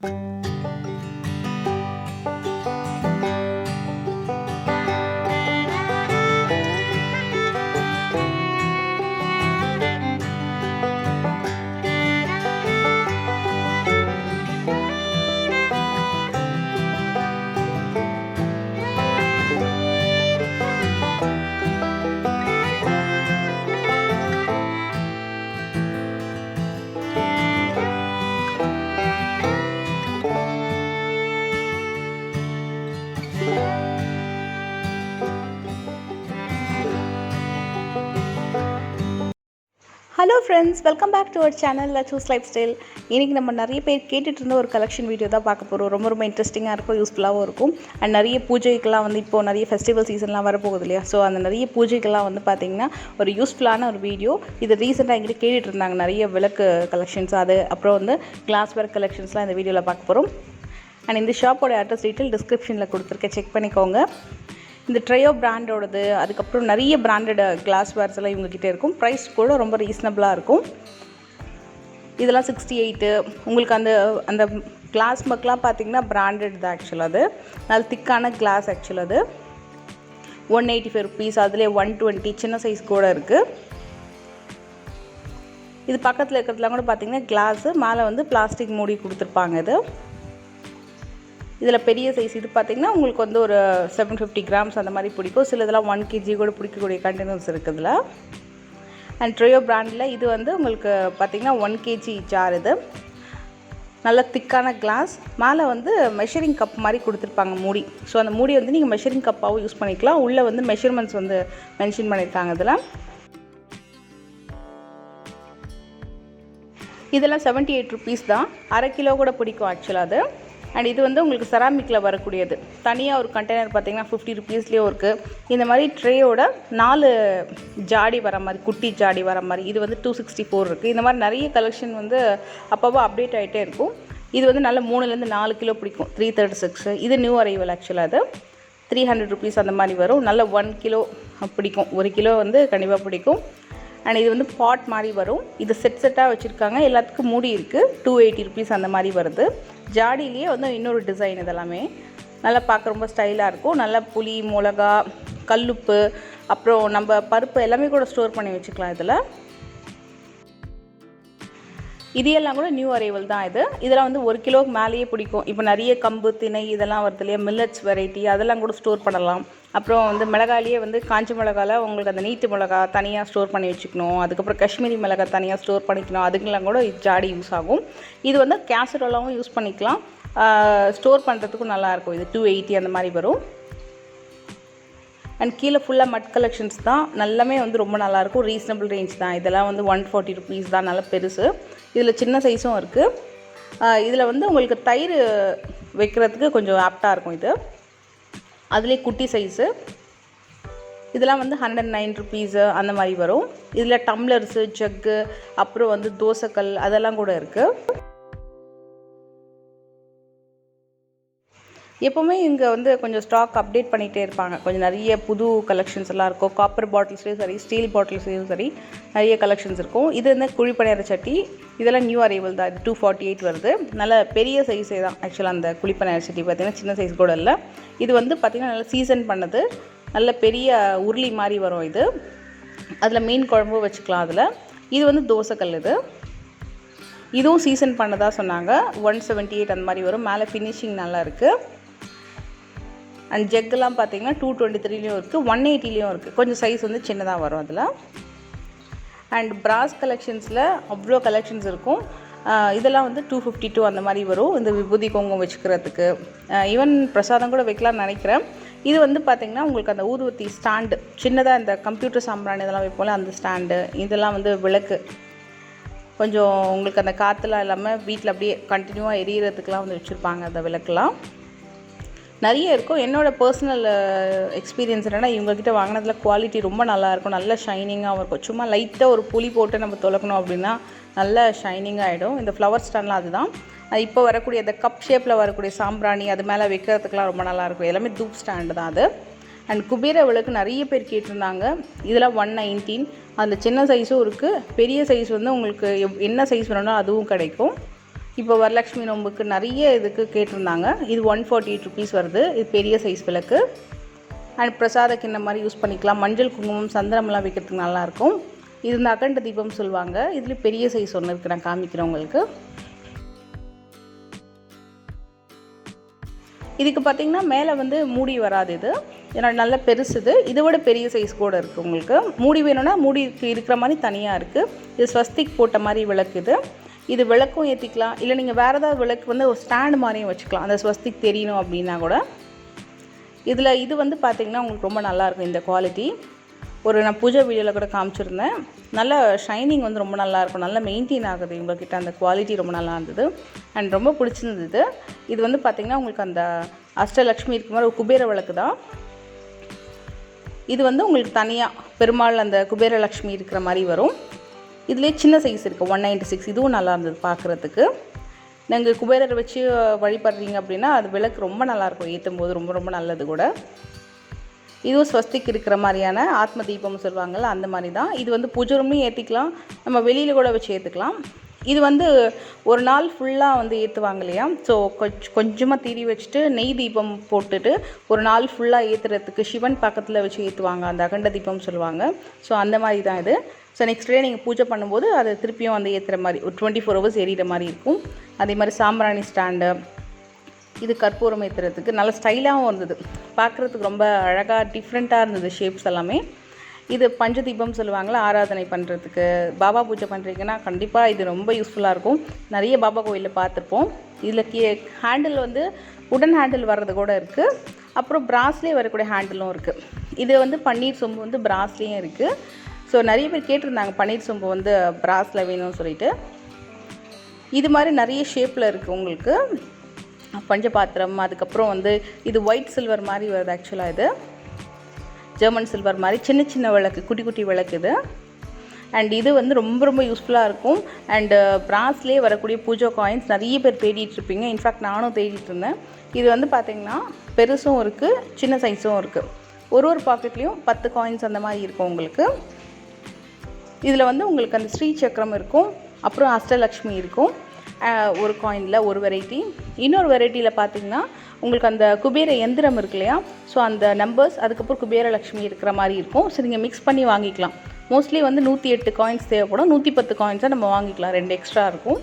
Hello friends, welcome back to our channel Lachus Lifestyle. இன்னைக்கு நம்ம நிறைய பேர் கேட்டுட்டு இருந்த ஒரு கலெக்ஷன் வீடியோ தான் பார்க்க போறோம். ரொம்ப இன்ட்ரெஸ்டிங்கா இருக்கும், யூஸ்ஃபுல்லாவும் இருக்கும். அண்ட் நிறைய பூஜைக்கெல்லாம் வந்து இப்போ நிறைய ஃபெஸ்டிவல் சீசன்லாம் வர போகுது இல்லையா? ஸோ அந்த நிறைய பூஜைக்கெல்லாம் வந்து பார்த்தீங்கன்னா ஒரு யூஸ்ஃபுல்லான ஒரு வீடியோ. இது ரீசெண்டாக எங்கிட்ட கேட்டுட்டு இருந்தாங்க நிறைய விளக்கு கலெக்ஷன்ஸ், அது அப்புறம் வந்து கிளாஸ்வேர் கலெக்ஷன்ஸ்லாம் இந்த வீடியோவில் பார்க்க போகிறோம். அண்ட் இந்த ஷாப்போட அட்ரஸ் டீட்டெயில் டிஸ்கிரிப்ஷனில் கொடுத்துருக்கேன், செக் பண்ணிக்கோங்க. இந்த ட்ரையோ பிராண்டோடது, அதுக்கப்புறம் நிறைய பிராண்டட் கிளாஸ்வேர்ஸ் எல்லாம் இவங்ககிட்ட இருக்கும். ப்ரைஸ் கூட ரொம்ப ரீசனபிளாக இருக்கும். இதெல்லாம் 68. உங்களுக்கு அந்த அந்த கிளாஸ் மக்லாம் பார்த்தீங்கன்னா பிராண்டட் தான் ஆக்சுவலாக. அது நல்ல திக்கான கிளாஸ் ஆக்சுவலாக. அது 185 rupees, அதிலே 120 சின்ன சைஸ் கூட இருக்குது. இது பக்கத்தில் இருக்கிறதுலாம் கூட பார்த்தீங்கன்னா கிளாஸு, மேலே வந்து பிளாஸ்டிக் மூடி கொடுத்துருப்பாங்க. இது இதில் பெரிய சைஸ் இது பார்த்திங்கன்னா உங்களுக்கு வந்து ஒரு 750 grams அந்த மாதிரி பிடிக்கும். சில இதெல்லாம் 1 kg கூட பிடிக்கக்கூடிய கண்டெய்னர்ஸ் இருக்குதுல. அண்ட் ட்ரையோ பிராண்டில் இது வந்து உங்களுக்கு பார்த்திங்கன்னா 1 kg ஜார். இது நல்ல திக்கான கிளாஸ், மேலே வந்து மெஷரிங் கப் மாதிரி கொடுத்துருப்பாங்க மூடி. ஸோ அந்த மூடி வந்து நீங்கள் மெஷரிங் கப்பாகவும் யூஸ் பண்ணிக்கலாம். உள்ளே வந்து மெஷர்மெண்ட்ஸ் வந்து மென்ஷன் பண்ணியிருக்காங்க. இதெல்லாம் 78 rupees தான். அரை கிலோ கூட பிடிக்கும் ஆக்சுவலாக அது. அண்ட் இது வந்து உங்களுக்கு செராமிக்கில் வரக்கூடியது. தனியாக ஒரு கண்டெய்னர் பார்த்திங்கன்னா 50 rupeesலேயும் இருக்குது. இந்த மாதிரி ட்ரேயோட 4 ஜாடி வர மாதிரி, குட்டி ஜாடி வர மாதிரி இது வந்து 264 இருக்குது. இந்த மாதிரி நிறைய கலெக்ஷன் வந்து அப்பப்போ அப்டேட் ஆகிட்டே இருக்கும். இது வந்து நல்ல 3லேருந்து 4 கிலோ பிடிக்கும், 336. இது நியூ அரைவல் ஆக்சுவலாக. அது 300 rupees அந்த மாதிரி வரும். நல்ல 1 கிலோ பிடிக்கும், 1 கிலோ வந்து கண்டிப்பாக பிடிக்கும். அண்ட் இது வந்து பாட் மாதிரி வரும். இது செட்டாக வச்சுருக்காங்க, எல்லாத்துக்கும் மூடி இருக்குது. 280 rupees அந்த மாதிரி வருது. ஜாடியிலேயே வந்து இன்னொரு டிசைன். இதெல்லாமே நல்லா பார்க்க ரொம்ப ஸ்டைலாக இருக்கும். நல்லா புளி, மிளகா, கல்லுப்பு, அப்புறம் நம்ம பருப்பு எல்லாமே கூட ஸ்டோர் பண்ணி வச்சுக்கலாம். இதில் இது எல்லாம் கூட நியூ அரைவல் தான். இதெல்லாம் வந்து 1 கிலோவுக்கு மேலேயே பிடிக்கும். இப்போ நிறைய கம்பு, திணை இதெல்லாம் வருது இல்லையா, மில்லட்ஸ் வெரைட்டி, அதெல்லாம் கூட ஸ்டோர் பண்ணலாம். அப்புறம் வந்து மிளகாயிலேயே வந்து காஞ்ச மிளகாவில் உங்களுக்கு அந்த நீட்டு மிளகா தனியாக ஸ்டோர் பண்ணி வச்சுக்கணும். அதுக்கப்புறம் காஷ்மீரி மிளகா தனியாக ஸ்டோர் பண்ணிக்கணும். அதுக்கெல்லாம் கூட ஜாடி யூஸ் ஆகும். இது வந்து கேசரோலாவும் யூஸ் பண்ணிக்கலாம், ஸ்டோர் பண்ணுறதுக்கும் நல்லாயிருக்கும். இது 280 அந்த மாதிரி வரும். அண்ட் கீழே ஃபுல்லாக மட் கலெக்ஷன்ஸ் தான். நல்லாமே வந்து ரொம்ப நல்லாயிருக்கும், ரீசனபிள் ரேஞ்ச் தான். இதெல்லாம் வந்து 140 rupees தான், நல்ல பெருசு. இதில் சின்ன சைஸும் இருக்குது. இதில் வந்து உங்களுக்கு தயிர் வைக்கிறதுக்கு கொஞ்சம் ஆப்டாக இருக்கும். இது அதிலே குட்டி சைஸு. இதெல்லாம் வந்து 109 rupees அந்த மாதிரி வரும். இதில் டம்ளர்ஸு, ஜக்கு, அப்புறம் வந்து தோசைக்கல் அதெல்லாம் கூட இருக்குது. எப்போவுமே இங்கே வந்து கொஞ்சம் ஸ்டாக் அப்டேட் பண்ணிகிட்டே இருப்பாங்க. கொஞ்சம் நிறைய புது கலெக்ஷன்ஸ் எல்லாம் இருக்கும். காப்பர் பாட்டில்ஸ்லேயும் சரி, ஸ்டீல் பாட்டில்ஸ்லேயும் சரி நிறைய கலெக்ஷன்ஸ் இருக்கும். இது வந்து குழிப்பணியார சட்டி. இதெல்லாம் நியூ அரைவல் தான். இது 248 வருது. நல்ல பெரிய சைஸே தான் ஆக்சுவலாக. அந்த குழிப்பணியார சட்டி பார்த்திங்கன்னா சின்ன சைஸ் கூட இல்லை. இது வந்து பார்த்திங்கன்னா நல்லா சீசன் பண்ணது, நல்ல பெரிய உருளி மாதிரி வரும். இது அதில் மீன் குழம்பு வச்சுக்கலாம். அதில் இது வந்து தோசைக்கல். இதுவும் சீசன் பண்ணதாக சொன்னாங்க. 178 அந்த மாதிரி வரும். மேலே ஃபினிஷிங் நல்லா இருக்குது. அண்ட் ஜெக்கெல்லாம் பார்த்திங்கன்னா 223லேயும் இருக்குது, 180லேயும் இருக்குது. கொஞ்சம் சைஸ் வந்து சின்னதாக வரும் அதில். அண்ட் பிராஸ் கலெக்ஷன்ஸில் அவ்வளோ கலெக்ஷன்ஸ் இருக்கும். இதெல்லாம் வந்து 252 அந்த மாதிரி வரும். இந்த விபூதி குங்குமம் வச்சுக்கிறதுக்கு, ஈவன் பிரசாதம் கூட வைக்கலாம்னு நினைக்கிறேன். இது வந்து பார்த்திங்கன்னா உங்களுக்கு அந்த ஊதுவத்தி ஸ்டாண்டு, சின்னதாக இந்த கம்ப்யூட்டர் சாம்பிராணி இதெல்லாம் வைப்போல அந்த ஸ்டாண்டு. இதெல்லாம் வந்து விளக்கு, கொஞ்சம் உங்களுக்கு அந்த காற்றுலாம் இல்லாமல் வீட்டில் அப்படியே கண்டினியூவாக எரியறதுக்கெலாம் வந்து வச்சுருப்பாங்க அந்த விளக்குலாம். நிறைய இருக்கும். என்னோடய பர்சனல் எக்ஸ்பீரியன்ஸ் என்னென்னா, இவங்ககிட்ட வாங்கினதில் குவாலிட்டி ரொம்ப நல்லாயிருக்கும், நல்ல ஷைனிங்காகவும் இருக்கும். சும்மா லைட்டாக ஒரு புளி போட்டு நம்ம துலக்கணும் அப்படின்னா நல்ல ஷைனிங்காக ஆகிடும். இந்த ஃப்ளவர் ஸ்டாண்ட்லாம் அதுதான். அது இப்போ வரக்கூடிய அந்த கப் ஷேப்பில் வரக்கூடிய சாம்பிராணி அது மேலே வைக்கிறதுக்கெலாம் ரொம்ப நல்லாயிருக்கும். எல்லாமே தூப் ஸ்டாண்டு தான் அது. அண்ட் குபேர விளக்கு நிறைய பேர் கேட்டிருந்தாங்க. இதெல்லாம் 119. அதில் சின்ன சைஸும் இருக்குது, பெரிய சைஸ் வந்து உங்களுக்கு என்ன சைஸ் வேணும்னா அதுவும் கிடைக்கும். இப்போ வரலட்சுமி நோம்புக்கு நிறைய இதுக்கு கேட்டிருந்தாங்க. இது 148 ருபீஸ் வருது. இது பெரிய சைஸ் விளக்கு. அண்ட் பிரசாத கிண்ணம் மாதிரி யூஸ் பண்ணிக்கலாம். மஞ்சள் குங்குமம் சந்தனம்லாம் வைக்கிறதுக்கு நல்லாயிருக்கும். இது இந்த அகண்ட தீபம் சொல்லுவாங்க. இதுலேயும் பெரிய சைஸ் ஒன்று இருக்குது, நான் காமிக்கிறேன் உங்களுக்கு. இதுக்கு பார்த்திங்கன்னா மேலே வந்து மூடி வராது. இது ஏன்னா நல்ல பெருசுது. இதை விட பெரிய சைஸ் கூட இருக்குது. உங்களுக்கு மூடி வேணும்னா மூடி இருக்கிற மாதிரி தனியாக இருக்குது. இது ஸ்வஸ்திக் போட்ட மாதிரி விளக்கு. இது விளக்கும் ஏற்றிக்கலாம். இல்லை நீங்கள் வேறு ஏதாவது விளக்கு வந்து ஒரு ஸ்டாண்டு மாதிரியும் வச்சுக்கலாம், அந்த ஸ்வஸ்திக் தெரியணும் அப்படின்னா கூட. இதில் இது வந்து பார்த்திங்கன்னா உங்களுக்கு ரொம்ப நல்லாயிருக்கும் இந்த குவாலிட்டி. நான் பூஜை வீடியோவில் கூட காமிச்சிருந்தேன். நல்ல ஷைனிங் வந்து ரொம்ப நல்லாயிருக்கும், நல்லா மெயின்டைன் ஆகுது இவங்கக்கிட்ட. அந்த குவாலிட்டி ரொம்ப நல்லா இருந்தது அண்ட் ரொம்ப பிடிச்சிருந்தது. இது வந்து பார்த்திங்கன்னா உங்களுக்கு அந்த அஷ்டலக்ஷ்மி இருக்கிற மாதிரி ஒரு குபேர விளக்கு தான். இது வந்து உங்களுக்கு தனியாக பெருமாள் அந்த குபேர லக்ஷ்மி இருக்கிற மாதிரி வரும். இதுலேயே சின்ன சைஸ் இருக்குது 196. இதுவும் நல்லா இருந்தது பார்க்குறதுக்கு. நீங்கள் குபேரரை வச்சு வழிபடுறீங்க அப்படின்னா அது விளக்கு ரொம்ப நல்லாயிருக்கும், ஏற்றும் போது ரொம்ப ரொம்ப நல்லது கூட. இதுவும் ஸ்வஸ்திக் இருக்கிற மாதிரியான ஆத்ம தீபம்னு சொல்லுவாங்கள்ல, அந்த மாதிரி தான். இது வந்து பூஜை ரூம்லையும் ஏற்றிக்கலாம், நம்ம வெளியில் கூட வச்சு ஏற்றுக்கலாம். இது வந்து ஒரு நாள் ஃபுல்லாக வந்து ஏற்றுவாங்க இல்லையா. ஸோ கொஞ்சமாக தீரி வச்சுட்டு நெய் தீபம் போட்டுட்டு ஒரு நாள் ஃபுல்லாக ஏற்றுறதுக்கு சிவன் பக்கத்தில் வச்சு ஏற்றுவாங்க, அந்த அகண்ட தீபம் சொல்லுவாங்க. ஸோ அந்த மாதிரி தான் இது. ஸோ நெக்ஸ்ட் டே நீங்கள் பூஜை பண்ணும்போது அதை திருப்பியும் வந்து ஏற்றுற மாதிரி ஒரு 24 ஹவர்ஸ் எரியிற மாதிரி இருக்கும். அதே மாதிரி சாம்பிராணி ஸ்டாண்டு, இது கற்பூரம் ஏற்றுறதுக்கு நல்ல ஸ்டைலாகவும் இருந்தது, பார்க்குறதுக்கு ரொம்ப அழகாக டிஃப்ரெண்ட்டாக இருந்தது ஷேப்ஸ் எல்லாமே. இது பஞ்சதீபம் சொல்லுவாங்களா, ஆராதனை பண்ணுறதுக்கு பாபா பூஜை பண்ணுறீங்கன்னா கண்டிப்பாக இது ரொம்ப யூஸ்ஃபுல்லாக இருக்கும். நிறைய பாபா கோயிலில் பார்த்துருப்போம். இதில் ஹேண்டில் வந்து உடன் ஹேண்டில் வர்றது கூட இருக்குது. அப்புறம் பிராஸ்லேயே வரக்கூடிய ஹேண்டிலும் இருக்குது. இது வந்து பன்னீர் சொம்பு வந்து பிராஸ்லேயும் இருக்குது. ஸோ நிறைய பேர் கேட்டிருந்தாங்க பன்னீர் சொம்பு வந்து பிராஸில் வேணும்னு சொல்லிட்டு. இது மாதிரி நிறைய ஷேப்பில் இருக்குது உங்களுக்கு பஞ்சபாத்திரம். அதுக்கப்புறம் வந்து இது ஒயிட் சில்வர் மாதிரி வருது. ஆக்சுவலாக இது ஜெர்மன் சில்வர் மாதிரி சின்ன சின்ன விளக்கு, குட்டி குட்டி விளக்கு இது. அண்ட் இது வந்து ரொம்ப ரொம்ப யூஸ்ஃபுல்லாக இருக்கும். அண்டு பிராஸ்லேயே வரக்கூடிய பூஜா காயின்ஸ் நிறைய பேர் தேடிட்டுருப்பீங்க. இன்ஃபேக்ட் நானும் தேடிட்டு இருந்தேன். இது வந்து பார்த்திங்கன்னா பெருசும் இருக்குது, சின்ன சைஸும் இருக்குது. ஒரு பாக்கெட்லேயும் 10 காயின்ஸ் அந்த மாதிரி இருக்கும் உங்களுக்கு. இதில் வந்து உங்களுக்கு அந்த ஸ்ரீ சக்கரம் இருக்கும், அப்புறம் அஷ்டலக்ஷ்மி இருக்கும். ஒரு காயினில் ஒரு வெரைட்டி. இன்னொரு வெரைட்டியில் பார்த்திங்கன்னா உங்களுக்கு அந்த குபேர எந்திரம் இருக்கு இல்லையா, ஸோ அந்த நம்பர்ஸ் அதுக்கப்புறம் குபேர லக்ஷ்மி இருக்கிற மாதிரி இருக்கும். ஸோ நீங்கள் மிக்ஸ் பண்ணி வாங்கிக்கலாம். மோஸ்ட்லி வந்து 108 காயின்ஸ் தேவைப்படும், 110 காயின்ஸாக நம்ம வாங்கிக்கலாம், 2 எக்ஸ்ட்ரா இருக்கும்.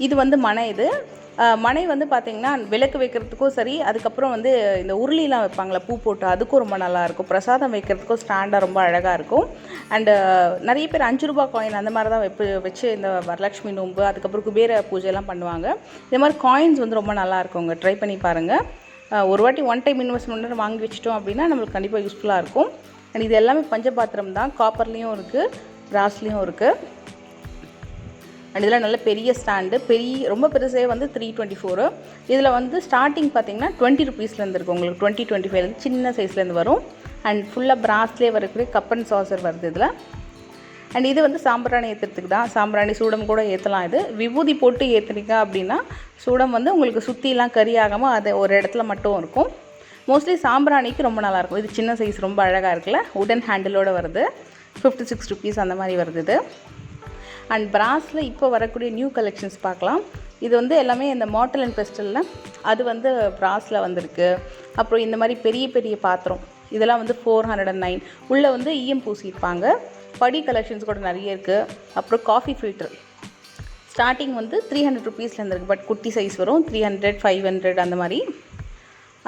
இது வந்து மனை. இது மனை வந்து பார்த்திங்கன்னா விளக்கு வைக்கிறதுக்கும் சரி, அதுக்கப்புறம் வந்து இந்த உருளிலாம் வைப்பாங்களா பூ போட்டு, அதுக்கும் ரொம்ப நல்லாயிருக்கும். பிரசாதம் வைக்கிறதுக்கும் ஸ்டாண்டாக ரொம்ப அழகாக இருக்கும். அண்டு நிறைய பேர் 5 ரூபா காயின் அந்த மாதிரி தான் வச்சு இந்த வரலட்சுமி நோம்பு அதுக்கப்புறம் குபேர பூஜைலாம் பண்ணுவாங்க. இந்த மாதிரி காயின்ஸ் வந்து ரொம்ப நல்லாயிருக்குங்க, ட்ரை பண்ணி பாருங்கள். ஒரு வாட்டி ஒன் டைம் இன்வெஸ்ட்மெண்ட் வாங்கி வச்சிட்டோம் அப்படின்னா நம்மளுக்கு கண்டிப்பாக யூஸ்ஃபுல்லாக இருக்கும். அண்ட் இது எல்லாமே பஞ்சபாத்திரம் தான், காப்பர்லேயும் இருக்குது, பிராஸ்லேயும் இருக்குது. அண்ட் இதெல்லாம் நல்ல பெரிய ஸ்டாண்டு, ரொம்ப பெருசே வந்து 324. இதில் வந்து ஸ்டார்டிங் பார்த்திங்கன்னா 20 ருபீஸ்லேருந்து இருக்கும் உங்களுக்கு, 20-25 சின்ன சைஸ்லேருந்து வரும். அண்ட் ஃபுல்லாக பிராஸ்லேயே வரக்கூடிய கப் அண்ட் சாசர் வருது இதில். அண்ட் இது வந்து சாம்பிராணி ஏற்றுறதுக்கு தான், சாம்பிராணி சூடம் கூட ஏற்றலாம். இது விபூதி போட்டு ஏற்றுறீங்க அப்படின்னா சூடம் வந்து உங்களுக்கு சுற்றிலாம் கறி ஆகாமல் அது ஒரு இடத்துல மட்டும் இருக்கும். மோஸ்ட்லி சாம்பிராணிக்கு ரொம்ப நல்லாயிருக்கும். இது சின்ன சைஸ் ரொம்ப அழகாக இருக்குல்ல, உடன் ஹேண்டிலோடு வருது, 56 ருபீஸ் அந்த மாதிரி வருது இது. அண்ட் பிராஸில் இப்போ வரக்கூடிய நியூ கலெக்ஷன்ஸ் பார்க்கலாம். இது வந்து எல்லாமே இந்த மார்டல் அண்ட் பெஸ்டலில் அது வந்து பிராஸில் வந்திருக்கு. அப்புறம் இந்த மாதிரி பெரிய பெரிய பாத்திரம் இதெல்லாம் வந்து 409. உள்ளே வந்து ஈயம் பூசியிருப்பாங்க. படி கலெக்ஷன்ஸ் கூட நிறைய இருக்குது. அப்புறம் காஃபி ஃபில்டர் ஸ்டார்டிங் வந்து 300 ருபீஸ்லேருந்து இருக்குது, பட் குட்டி சைஸ் வரும் 300, 500 அந்த மாதிரி.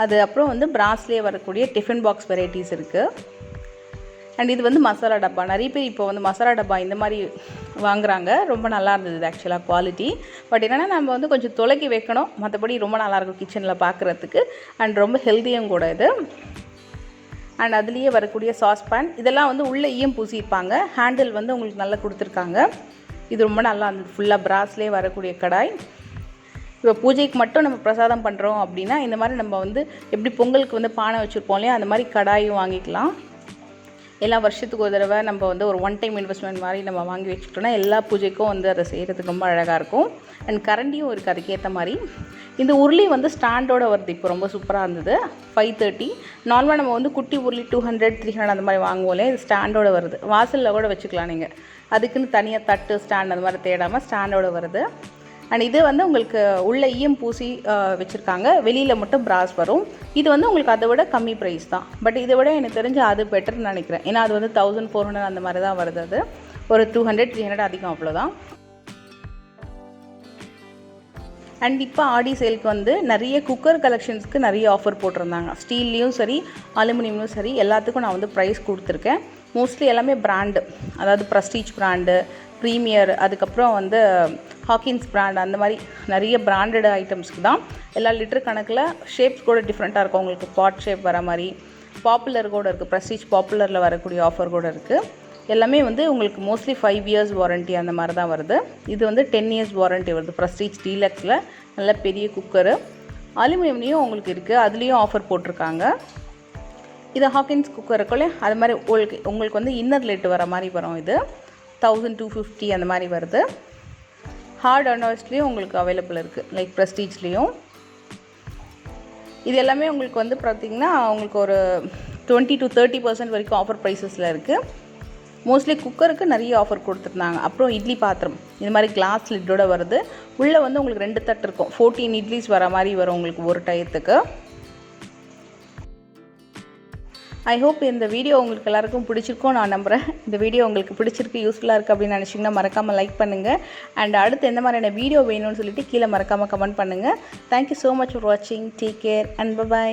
அது அப்புறம் வந்து பிராஸ்லேயே வரக்கூடிய டிஃபன் பாக்ஸ் வெரைட்டிஸ் இருக்குது. அண்ட் இது வந்து மசாலா டப்பா. நிறைய பேர் இப்போ வந்து மசாலா டப்பா இந்த மாதிரி வாங்குறாங்க. ரொம்ப நல்லா இருந்தது இது ஆக்சுவலாக குவாலிட்டி. பட் என்னென்னா நம்ம வந்து கொஞ்சம் தொலைக்கி வைக்கணும், மற்றபடி ரொம்ப நல்லாயிருக்கும் கிச்சனில் பார்க்குறதுக்கு. அண்ட் ரொம்ப ஹெல்த்தியும் கூட இது. அண்ட் அதுலேயே வரக்கூடிய சாஸ் பேன் இதெல்லாம் வந்து உள்ளே ஈயம் பூசியிருப்பாங்க. ஹேண்டில் வந்து உங்களுக்கு நல்லா கொடுத்துருக்காங்க. இது ரொம்ப நல்லா இருந்தது. ஃபுல்லாக பிராஸ்லேயே வரக்கூடிய கடாய். இப்போ பூஜைக்கு மட்டும் நம்ம பிரசாதம் பண்ணுறோம் அப்படின்னா இந்த மாதிரி நம்ம வந்து எப்படி பொங்கலுக்கு வந்து பானை வச்சுருப்போம் இல்லையா, அந்த மாதிரி கடாயும் வாங்கிக்கலாம். எல்லா வருஷத்துக்கு ஒரு தடவை நம்ம வந்து ஒரு ஒன் டைம் இன்வெஸ்ட்மெண்ட் மாதிரி நம்ம வாங்கி வச்சுக்கிட்டோம்னா எல்லா பூஜைக்கும் வந்து அதை செய்கிறதுக்கு ரொம்ப அழகாக இருக்கும். அண்ட் கரண்டியும் இருக்குது அதுக்கேற்ற மாதிரி. இந்த உருளி வந்து ஸ்டாண்டோடு வருது. இப்போ ரொம்ப சூப்பராக இருந்தது. 530. நார்மலாக நம்ம வந்து குட்டி உருளி 200 300 அந்த மாதிரி வாங்குவோம்லே, இது ஸ்டாண்டோடு வருது. வாசலில் கூட வச்சுக்கலாம் நீங்கள். அதுக்குன்னு தனியாக தட்டு ஸ்டாண்ட் அந்த மாதிரி தேடாமல் ஸ்டாண்டோடு வருது. அண்ட் இது வந்து உங்களுக்கு உள்ள ஈயம் பூசி வச்சுருக்காங்க. வெளியில் மட்டும் பிராஸ் வரும். இது வந்து உங்களுக்கு அதை விட கம்மி ப்ரைஸ் தான். பட் இதை விட எனக்கு தெரிஞ்சு அது பெட்டர்னு நினைக்கிறேன். ஏன்னா அது வந்து 1400 அந்த மாதிரி தான் வருது. அது ஒரு 200 300 அதிகம், அவ்வளோதான். அண்ட் இப்போ ஆடி சேலுக்கு வந்து நிறைய குக்கர் கலெக்ஷன்ஸ்க்கு நிறைய ஆஃபர் போட்டிருந்தாங்க. ஸ்டீல்லையும் சரி அலுமினியம்லையும் சரி எல்லாத்துக்கும் நான் வந்து ப்ரைஸ் கொடுத்துருக்கேன். மோஸ்ட்லி எல்லாமே பிராண்டு, அதாவது ப்ரெஸ்டீஜ் பிராண்டு, ப்ரீமியர், அதுக்கப்புறம் வந்து ஹாக்கின்ஸ் பிராண்ட், அந்த மாதிரி நிறைய பிராண்டட் ஐட்டம்ஸ்க்கு தான். எல்லா லிட்டர் கணக்கில் ஷேப்ஸ் கூட டிஃப்ரெண்ட்டாக இருக்கும். உங்களுக்கு பாட் ஷேப் வர மாதிரி பாப்புலர் கூட இருக்குது. ப்ரெஸ்டீஜ் பாப்புலரில் வரக்கூடிய ஆஃபர் கூட இருக்குது. எல்லாமே வந்து உங்களுக்கு மோஸ்ட்லி 5 years வாரண்ட்டி அந்த மாதிரி தான் வருது. இது வந்து 10 years வாரண்ட்டி வருது. ப்ரெஸ்டீஜ் டீலக்ஸில் நல்ல பெரிய குக்கரு. அலுமினியம்லேயும் உங்களுக்கு இருக்குது, அதுலேயும் ஆஃபர் போட்டிருக்காங்க. இது ஹாக்கின்ஸ் குக்கருக்குள்ளே அது மாதிரி உங்களுக்கு வந்து இன்னர் லேட்டு வர மாதிரி வரும். இது 1250 அந்த மாதிரி வருது. ஹார்ட் அனாய்ஸ்லேயும் உங்களுக்கு அவைலபிள் இருக்குது, லைக் ப்ரெஸ்டீஜ்லேயும். இது எல்லாமே உங்களுக்கு வந்து பார்த்திங்கன்னா உங்களுக்கு ஒரு 20 to 30% வரைக்கும் ஆஃபர் ப்ரைஸஸில் இருக்குது. மோஸ்ட்லி குக்கருக்கு நிறைய ஆஃபர் கொடுத்துருந்தாங்க. அப்புறம் இட்லி பாத்திரம் இது மாதிரி கிளாஸ் லிட்டோட வருது. உள்ளே வந்து உங்களுக்கு 2 தட்டு இருக்கும். 14 இட்லிஸ் வர மாதிரி வரும் உங்களுக்கு ஒரு டயத்துக்கு. ஐ ஹோப் இந்த வீடியோ உங்களுக்கு எல்லாருக்கும் பிடிச்சிருக்கும் நான் நம்புகிறேன். இந்த வீடியோ உங்களுக்கு பிடிச்சிருக்கு, யூஸ்ஃபுல்லாக இருக்குது அப்படின்னு நினச்சிங்கன்னா மறக்காமல் லைக் பண்ணுங்கள். அண்ட் அடுத்து எந்த மாதிரியான வீடியோ வேணும்னு சொல்லிட்டு கீழே மறக்காமல் கமெண்ட் பண்ணுங்கள். தேங்க்யூ ஸோ மச் ஃபார் வாட்சிங். Take care and by.